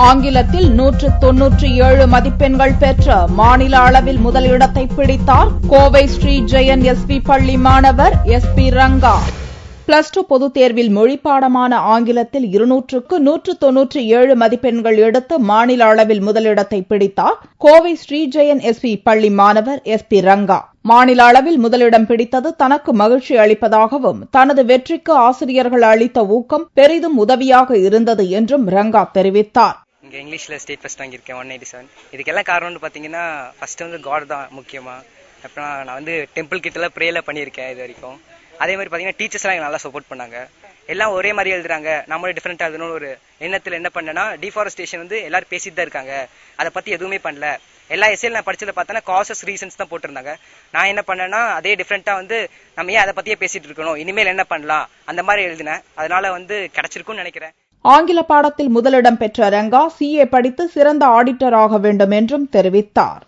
ஆங்கிலத்தில் 197 மதிப்பெண்கள் பெற்ற மாநில அளவில் முதலிடத்தை பிடித்தார் கோவை ஸ்ரீ ஜெயன் எஸ்பி பள்ளி மாணவர் எஸ்பி ரங்கா. +2 பொதுத் தேர்வில் மொழிப்பாடமான ஆங்கிலத்தில் 200க்கு 197 மதிப்பெண்கள் எடுத்து மாநில அளவில் முதலிடத்தை பிடித்தார் கோவை ஸ்ரீ ஜெயன் எஸ்பி பள்ளி மாணவர் எஸ்பி ரங்கா. மாநில அளவில் முதலிடம் பிடித்தது தனக்கு மகிழ்ச்சி அளிப்பதாகவும் தனது வெற்றிக்கு ஆசிரியர்கள் அளித்த ஊக்கம் பெரிதும் உதவியாக இருந்தது என்றும் ரங்கா தெரிவித்தார். இங்க இங்கிலீஷ்ல ஸ்டேட் ஃபர்ஸ்ட் வாங்கியிருக்கேன் 187. இதுக்கெல்லாம் காரணம்னு பாத்தீங்கன்னா ஃபர்ஸ்ட் காட் தான் முக்கியமா. அப்புறம் நான் டெம்பிள் கிட்ட எல்லாம் ப்ரேல பண்ணியிருக்கேன் இது வரைக்கும். அதே மாதிரி பாத்தீங்கன்னா டீச்சர்ஸ் எல்லாம் நல்லா சப்போர்ட் பண்ணாங்க. எல்லாம் ஒரே மாதிரி எழுதுறாங்க, நம்மளே டிஃபரெண்டா எழுதணும்னு ஒரு எண்ணத்துல என்ன பண்ணேன்னா டிஃபாரஸ்டேஷன் எல்லாரும் பேசிட்டு தான் இருக்காங்க, அதை பத்தி எதுவுமே பண்ணல. எல்லா எஸ்ஏல நான் படிச்சதை பார்த்தா காசஸ் ரீசன்ஸ் தான் போட்டிருந்தாங்க. நான் என்ன பண்ணேன்னா அதே டிஃபரெண்டா நம்ம ஏன் அதை பத்தியே பேசிட்டு இருக்கணும், இனிமேல் என்ன பண்ணலாம் அந்த மாதிரி எழுதினேன். அதனால கிடைச்சிருக்கும்னு நினைக்கிறேன். ஆங்கில பாடத்தில் முதலிடம் பெற்ற ரங்கா CA படித்து சிறந்த ஆடிட்டர் ஆக வேண்டும் என்றும் தெரிவித்தார்.